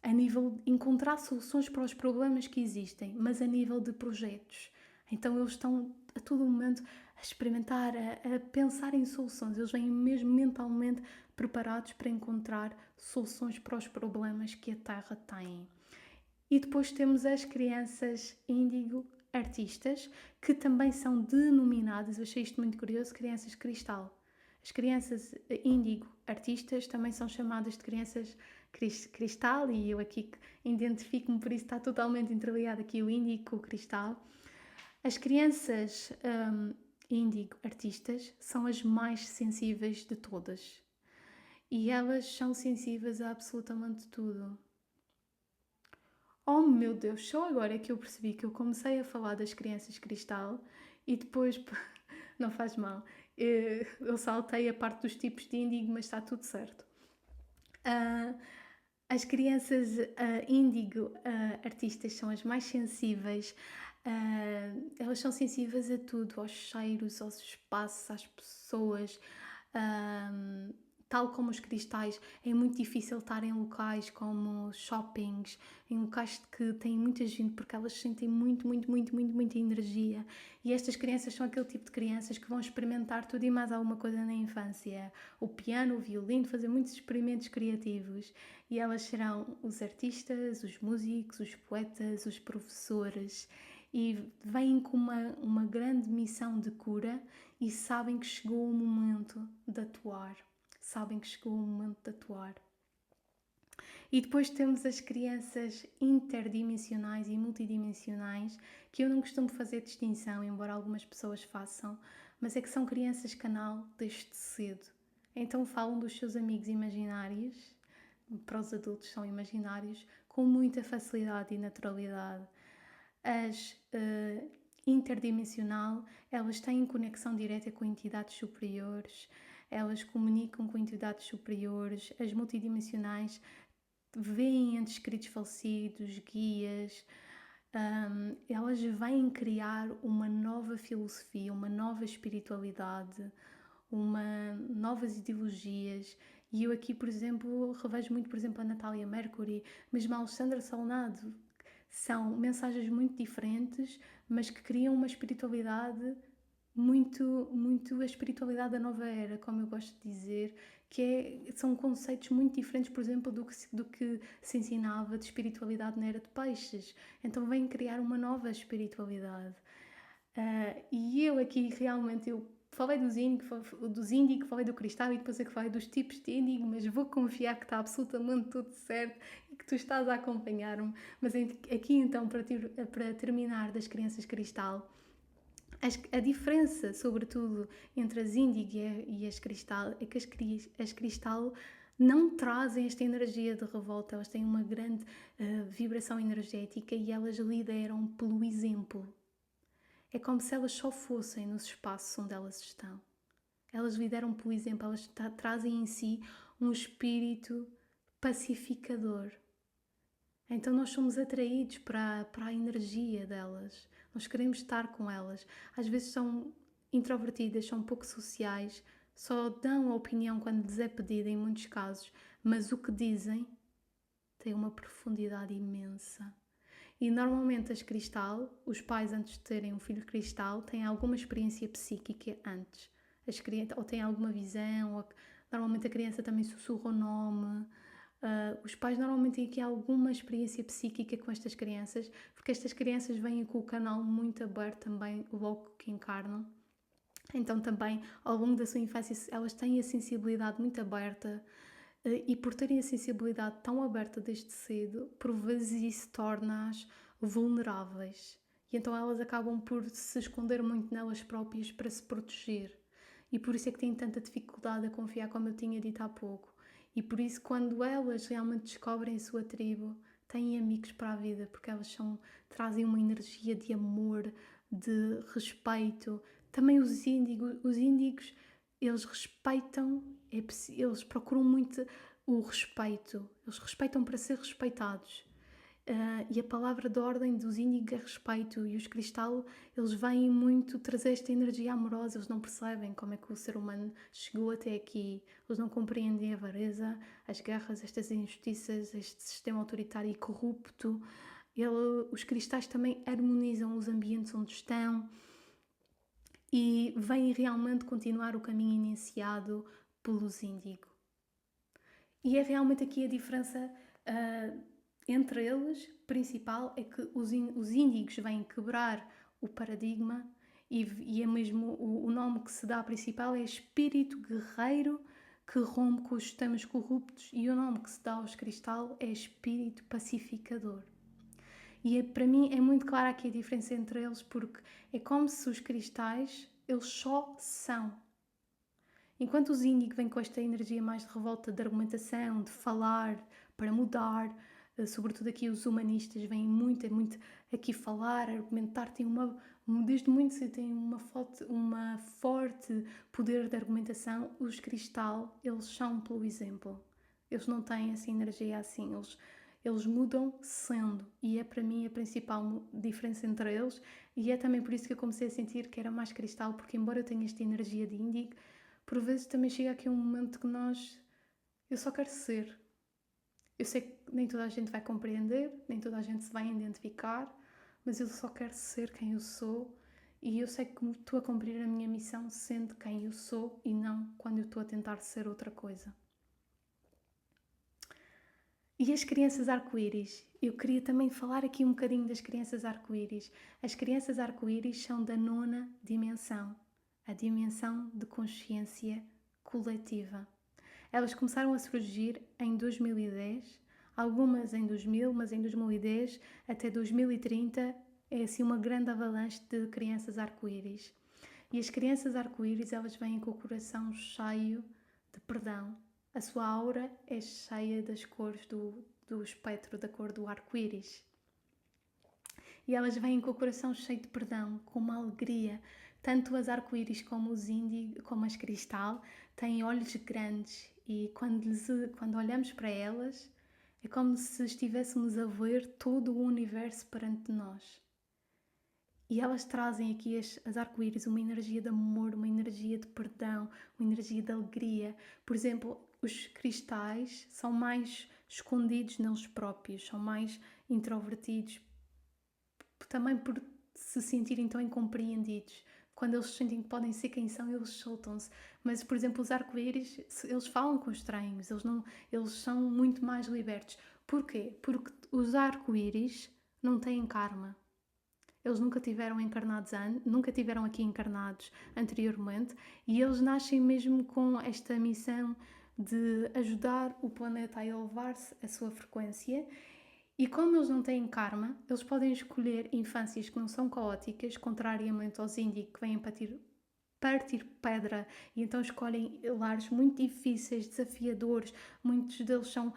A nível de encontrar soluções para os problemas que existem, mas a nível de projetos. Então eles estão a todo momento a experimentar, a pensar em soluções. Eles vêm mesmo mentalmente preparados para encontrar soluções para os problemas que a Terra tem. E depois temos as crianças índigo artistas, que também são denominadas, eu achei isto muito curioso, crianças cristal. As crianças índigo artistas também são chamadas de crianças cristal, e eu aqui identifico-me, por isso está totalmente interligado aqui o índigo com o cristal. As crianças índigo artistas são as mais sensíveis de todas. E elas são sensíveis a absolutamente tudo. Oh meu Deus, só agora é que eu percebi que eu comecei a falar das crianças cristal e depois, não faz mal, eu saltei a parte dos tipos de índigo, mas está tudo certo. As crianças índigo artistas são as mais sensíveis Elas são sensíveis a tudo, aos cheiros, aos espaços, às pessoas. ah, Tal como os cristais, é muito difícil estar em locais como shoppings, em locais que têm muita gente, porque elas sentem muita energia. E estas crianças são aquele tipo de crianças que vão experimentar tudo e mais alguma coisa na infância. O piano, o violino, fazer muitos experimentos criativos. E elas serão os artistas, os músicos, os poetas, os professores. E vêm com uma grande missão de cura e sabem que chegou o momento de atuar. Sabem que chegou o momento de atuar. E depois temos as crianças interdimensionais e multidimensionais, que eu não costumo fazer distinção, embora algumas pessoas façam, mas é que são crianças canal desde cedo. Então falam dos seus amigos imaginários, para os adultos são imaginários, com muita facilidade e naturalidade. As interdimensional, elas têm conexão direta com entidades superiores, elas comunicam com entidades superiores. As multidimensionais veem entes queridos falecidos, guias. Elas vêm criar uma nova filosofia, uma nova espiritualidade, novas ideologias. E eu aqui, por exemplo, revejo muito, por exemplo, a Natália Mercury, mesmo a Alexandra Salnado. São mensagens muito diferentes, mas que criam uma espiritualidade muito a espiritualidade da nova era, como eu gosto de dizer, são conceitos muito diferentes, por exemplo, do que se ensinava de espiritualidade na era de peixes. Então vem criar uma nova espiritualidade. E eu aqui realmente, eu falei dos índigo, falei do cristal e depois é que falei dos tipos de índigo, mas vou confiar que está absolutamente tudo certo e que tu estás a acompanhar-me. Mas aqui então, para terminar das crianças cristal, a diferença, sobretudo, entre as índigo e as cristal é que as cristal não trazem esta energia de revolta, elas têm uma grande vibração energética e elas lideram pelo exemplo. É como se elas só fossem nos espaços onde elas estão. Elas lideram pelo exemplo, elas trazem em si um espírito pacificador. Então nós somos atraídos para a energia delas. Nós queremos estar com elas. Às vezes são introvertidas, são pouco sociais, só dão a opinião quando lhes é pedida em muitos casos, mas o que dizem tem uma profundidade imensa. E normalmente as cristal, os pais antes de terem um filho cristal, têm alguma experiência psíquica antes. Ou têm alguma visão, ou normalmente a criança também sussurra o nome. Os pais normalmente têm aqui alguma experiência psíquica com estas crianças, porque estas crianças vêm com o canal muito aberto também logo que encarnam. Então também ao longo da sua infância elas têm a sensibilidade muito aberta. E por terem a sensibilidade tão aberta desde cedo, por vezes isso torna-as vulneráveis. E então elas acabam por se esconder muito nelas próprias para se proteger. E por isso é que têm tanta dificuldade a confiar, como eu tinha dito há pouco. E por isso, quando elas realmente descobrem a sua tribo, têm amigos para a vida, porque elas trazem uma energia de amor, de respeito. Também os índigos eles respeitam, eles procuram muito o respeito, eles respeitam para ser respeitados. E a palavra de ordem dos índigos é respeito, e os cristal, eles vêm muito trazer esta energia amorosa, eles não percebem como é que o ser humano chegou até aqui, eles não compreendem a avareza, as guerras, estas injustiças, este sistema autoritário e corrupto. Os cristais também harmonizam os ambientes onde estão, e vêm realmente continuar o caminho iniciado pelos índigo. E é realmente aqui a diferença entre eles, principal, é que os índigos vêm quebrar o paradigma e é mesmo o nome que se dá principal é espírito guerreiro que rompe com os sistemas corruptos, e o nome que se dá aos cristal é espírito pacificador. E para mim é muito clara aqui a diferença entre eles, porque é como se os cristais, eles só são. Enquanto os índigos vêm com esta energia mais de revolta, de argumentação, de falar, para mudar, sobretudo aqui os humanistas vêm muito aqui falar, argumentar, desde muito cedo têm uma forte poder de argumentação. Os cristal, eles são pelo exemplo. Eles não têm essa energia assim, Eles mudam sendo, e é para mim a principal diferença entre eles, e é também por isso que eu comecei a sentir que era mais cristal, porque embora eu tenha esta energia de índigo, por vezes também chega aqui um momento que eu só quero ser. Eu sei que nem toda a gente vai compreender, nem toda a gente se vai identificar, mas eu só quero ser quem eu sou, e eu sei que estou a cumprir a minha missão sendo quem eu sou e não quando eu estou a tentar ser outra coisa. E as crianças arco-íris? Eu queria também falar aqui um bocadinho das crianças arco-íris. As crianças arco-íris são da 9ª dimensão, a dimensão de consciência coletiva. Elas começaram a surgir em 2010, algumas em 2000, mas em 2010 até 2030 é assim uma grande avalanche de crianças arco-íris. E as crianças arco-íris, elas vêm com o coração cheio de perdão. A sua aura é cheia das cores do espectro da cor do arco-íris. E elas vêm com o coração cheio de perdão, com uma alegria. Tanto as arco-íris como os índigo, como as cristal, têm olhos grandes e quando olhamos para elas é como se estivéssemos a ver todo o universo perante nós. E elas trazem aqui, as arco-íris, uma energia de amor, uma energia de perdão, uma energia de alegria. Por exemplo, os cristais são mais escondidos neles próprios, são mais introvertidos, também por se sentirem tão incompreendidos. Quando eles sentem que podem ser quem são, eles soltam-se. Mas, por exemplo, os arco-íris, eles falam com estranhos, eles são muito mais libertos. Porquê? Porque os arco-íris não têm karma. Eles nunca tiveram aqui encarnados anteriormente, e eles nascem mesmo com esta missão de ajudar o planeta a elevar-se a sua frequência. E como eles não têm karma, eles podem escolher infâncias que não são caóticas, contrariamente aos índigos que vêm partir pedra, e então escolhem lares muito difíceis, desafiadores. Muitos deles são,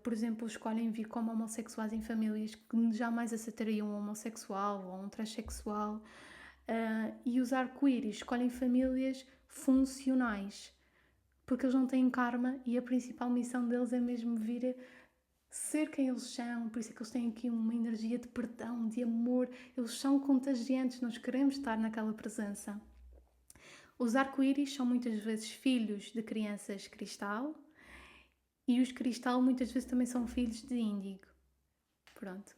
por exemplo, escolhem vir como homossexuais em famílias que jamais aceitariam um homossexual ou um transexual. E os arco-íris escolhem famílias funcionais, porque eles não têm karma e a principal missão deles é mesmo vir ser quem eles são. Por isso é que eles têm aqui uma energia de perdão, de amor. Eles são contagiantes, nós queremos estar naquela presença. Os arco-íris são muitas vezes filhos de crianças cristal, e os cristal muitas vezes também são filhos de índigo. Pronto,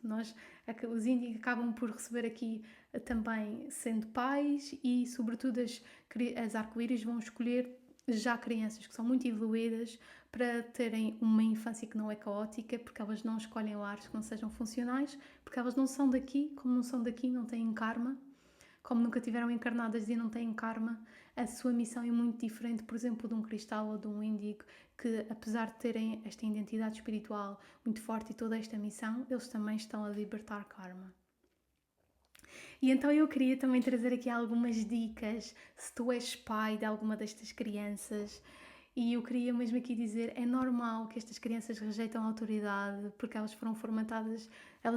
os índigos acabam por receber aqui também sendo pais, e sobretudo as arco-íris vão escolher já crianças que são muito evoluídas para terem uma infância que não é caótica, porque elas não escolhem lares que não sejam funcionais, porque elas não são daqui, como não são daqui, não têm karma, como nunca tiveram encarnadas e não têm karma, a sua missão é muito diferente, por exemplo, de um cristal ou de um índigo, que apesar de terem esta identidade espiritual muito forte e toda esta missão, eles também estão a libertar karma. E então eu queria também trazer aqui algumas dicas, se tu és pai de alguma destas crianças. E eu queria mesmo aqui dizer, é normal que estas crianças rejeitam a autoridade, porque elas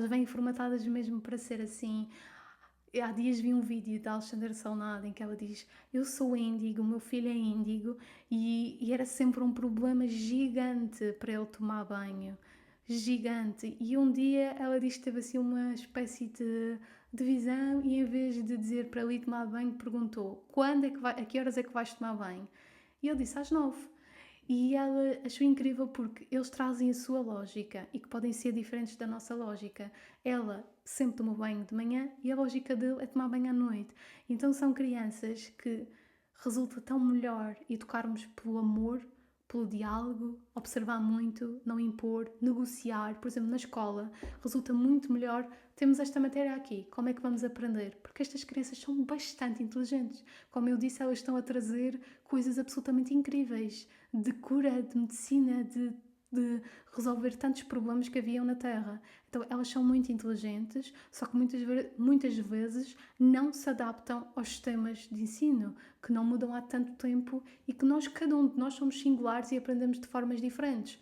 vêm formatadas mesmo para ser assim. Há dias vi um vídeo da Alexandra Salnado em que ela diz: eu sou índigo, o meu filho é índigo, e era sempre um problema gigante para ele tomar banho. Gigante. E um dia ela diz que teve assim uma espécie de visão, e em vez de dizer para ele ir tomar banho, perguntou: a que horas é que vais tomar banho? E ele disse: às 9. E ela achou incrível porque eles trazem a sua lógica e que podem ser diferentes da nossa lógica. Ela sempre tomou banho de manhã e a lógica dele é tomar banho à noite. Então são crianças que resulta tão melhor educarmos pelo amor, pelo diálogo, observar muito, não impor, negociar. Por exemplo, na escola resulta muito melhor. Temos esta matéria aqui, como é que vamos aprender? Porque estas crianças são bastante inteligentes. Como eu disse, elas estão a trazer coisas absolutamente incríveis, de cura, de medicina, de resolver tantos problemas que haviam na Terra. Então elas são muito inteligentes, só que muitas vezes não se adaptam aos sistemas de ensino, que não mudam há tanto tempo, e que cada um de nós somos singulares e aprendemos de formas diferentes.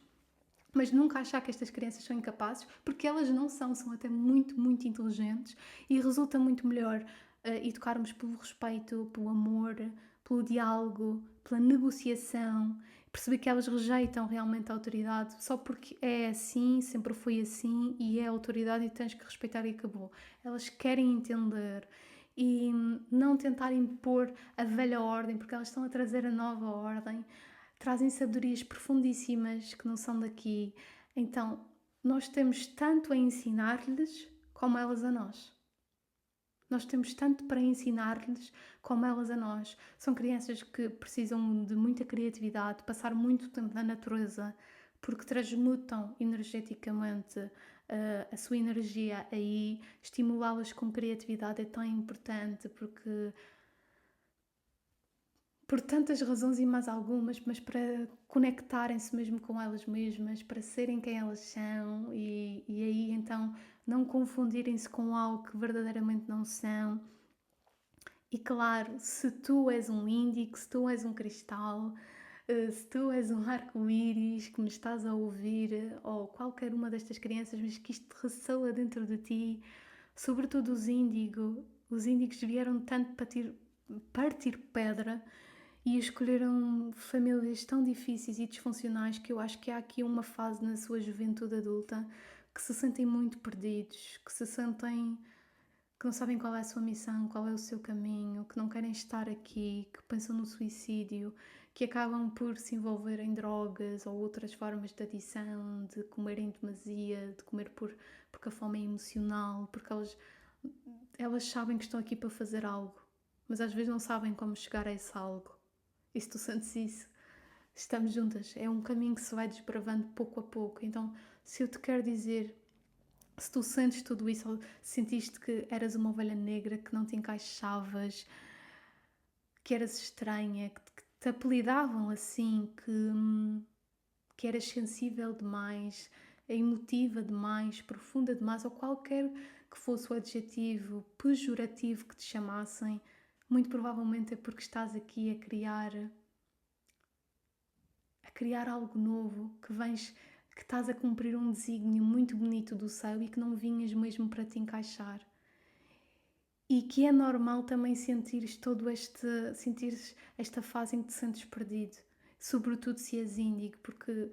Mas nunca achar que estas crianças são incapazes, porque elas não são até muito, muito inteligentes, e resulta muito melhor educarmos pelo respeito, pelo amor, pelo diálogo, pela negociação. Percebi que elas rejeitam realmente a autoridade só porque é assim, sempre foi assim e é autoridade e tens que respeitar e acabou. Elas querem entender e não tentar impor a velha ordem, porque elas estão a trazer a nova ordem, trazem sabedorias profundíssimas que não são daqui. Então, nós temos tanto a ensinar-lhes como elas a nós. Nós temos tanto para ensinar-lhes como elas a nós. São crianças que precisam de muita criatividade, passar muito tempo na natureza, porque transmutam energeticamente a sua energia aí. Estimulá-las com criatividade é tão importante, porque por tantas razões e mais algumas, mas para conectarem-se mesmo com elas mesmas, para serem quem elas são e aí então não confundirem-se com algo que verdadeiramente não são. E claro, se tu és um índigo, se tu és um cristal, se tu és um arco-íris que me estás a ouvir, ou qualquer uma destas crianças, mas que isto ressoa dentro de ti, sobretudo os índigos vieram tanto partir pedra e escolheram famílias tão difíceis e disfuncionais que eu acho que há aqui uma fase na sua juventude adulta que se sentem muito perdidos, que não sabem qual é a sua missão, qual é o seu caminho, que não querem estar aqui, que pensam no suicídio, que acabam por se envolver em drogas ou outras formas de adição, de comer em demasia, de comer porque a fome é emocional, porque elas sabem que estão aqui para fazer algo, mas às vezes não sabem como chegar a esse algo. E se tu sentes isso, estamos juntas. É um caminho que se vai desbravando pouco a pouco. Então, se eu te quero dizer, se tu sentes tudo isso, ou sentiste que eras uma ovelha negra, que não te encaixavas, que eras estranha, que te apelidavam assim, que eras sensível demais, emotiva demais, profunda demais, ou qualquer que fosse o adjetivo pejorativo que te chamassem, muito provavelmente é porque estás aqui a criar algo novo, que estás a cumprir um desígnio muito bonito do céu e que não vinhas mesmo para te encaixar. E que é normal também sentires esta fase em que te sentes perdido, sobretudo se és índigo, porque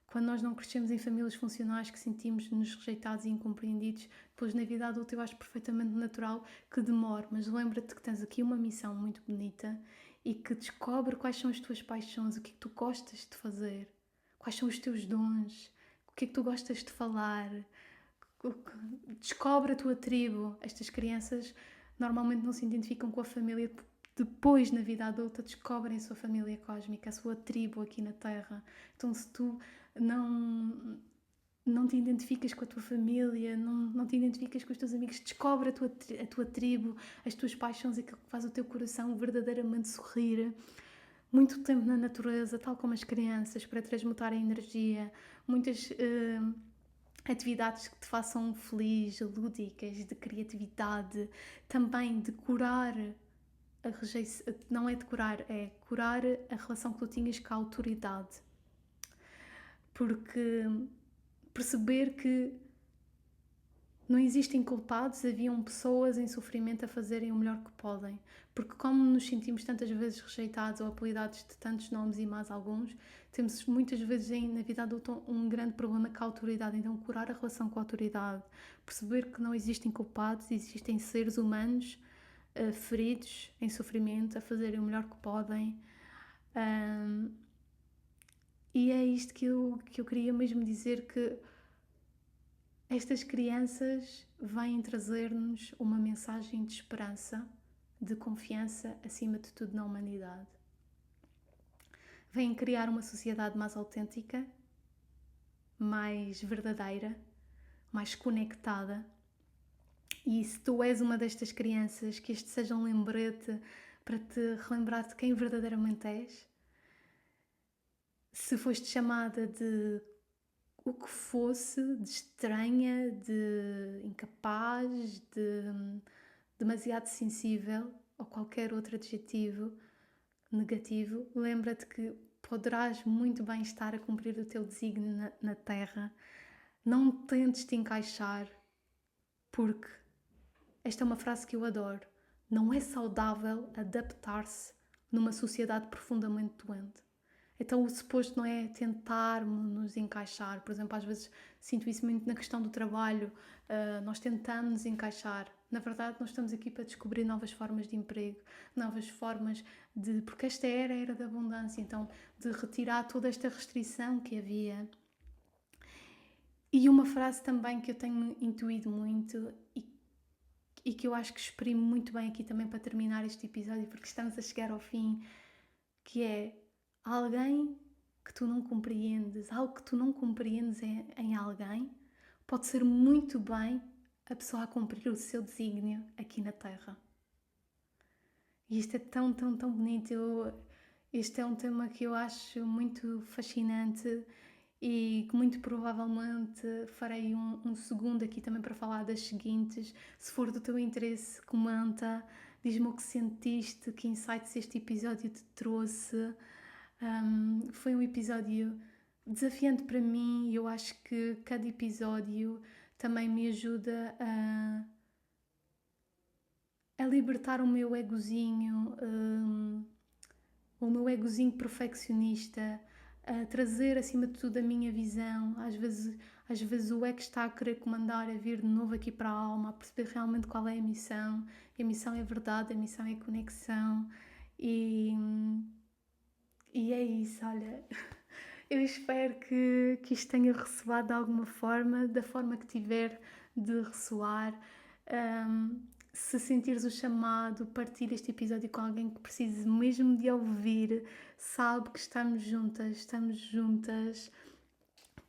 quando nós não crescemos em famílias funcionais, que sentimos-nos rejeitados e incompreendidos, depois na vida adulta eu acho perfeitamente natural que demore, mas lembra-te que tens aqui uma missão muito bonita e que descobre quais são as tuas paixões, o que é que tu gostas de fazer, quais são os teus dons, o que é que tu gostas de falar, descobre a tua tribo. Estas crianças normalmente não se identificam com a família, depois na vida adulta descobrem a sua família cósmica, a sua tribo aqui na Terra. Então se tu não te identificas com a tua família, não te identificas com os teus amigos, descobre a tua tribo, as tuas paixões, aquilo que faz o teu coração verdadeiramente sorrir. Muito tempo na natureza, tal como as crianças, para transmutar a energia. Muitas atividades que te façam feliz, lúdicas, de criatividade, também de curar a rejeição, não é de curar, é curar a relação que tu tinhas com a autoridade. Porque perceber que não existem culpados, haviam pessoas em sofrimento a fazerem o melhor que podem. Porque como nos sentimos tantas vezes rejeitados ou apelidados de tantos nomes e mais alguns, temos muitas vezes na vida adulta um grande problema com a autoridade. Então curar a relação com a autoridade, perceber que não existem culpados, existem seres humanos feridos, em sofrimento, a fazerem o melhor que podem. E é isto que eu queria mesmo dizer, que estas crianças vêm trazer-nos uma mensagem de esperança, de confiança, acima de tudo, na humanidade. Vêm criar uma sociedade mais autêntica, mais verdadeira, mais conectada. E se tu és uma destas crianças, que este seja um lembrete para te relembrar de quem verdadeiramente és. Se foste chamada de o que fosse, de estranha, de incapaz, de demasiado sensível ou qualquer outro adjetivo negativo, lembra-te que poderás muito bem estar a cumprir o teu desígnio na Terra. Não tentes te encaixar, porque esta é uma frase que eu adoro. Não é saudável adaptar-se numa sociedade profundamente doente. Então o suposto não é tentarmos-nos encaixar. Por exemplo, às vezes sinto isso muito na questão do trabalho. Nós tentamos nos encaixar. Na verdade, nós estamos aqui para descobrir novas formas de emprego, novas formas de... Porque esta era a era da abundância, então de retirar toda esta restrição que havia. E uma frase também que eu tenho intuído muito e que eu acho que exprime muito bem aqui também para terminar este episódio, porque estamos a chegar ao fim, que é alguém que tu não compreendes, algo que tu não compreendes em alguém, pode ser muito bem a pessoa a cumprir o seu desígnio aqui na Terra. E isto é tão, tão, tão bonito. Este é um tema que eu acho muito fascinante e que muito provavelmente farei um segundo aqui também para falar das seguintes. Se for do teu interesse, comenta, diz-me o que sentiste, que insights este episódio te trouxe. Foi um episódio desafiante para mim e eu acho que cada episódio também me ajuda a libertar o meu egozinho, o meu egozinho perfeccionista, a trazer acima de tudo a minha visão. Às vezes o ego está a querer comandar, a vir de novo aqui para a alma, a perceber realmente qual é a missão. E a missão é verdade, a missão é conexão. E é isso, olha. Eu espero que isto tenha ressoado de alguma forma, da forma que tiver de ressoar. Se sentires o chamado, partilha este episódio com alguém que precise mesmo de ouvir. Sabe que estamos juntas.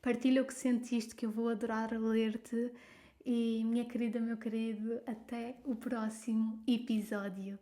Partilha o que sentiste, que eu vou adorar ler-te. E minha querida, meu querido, até o próximo episódio.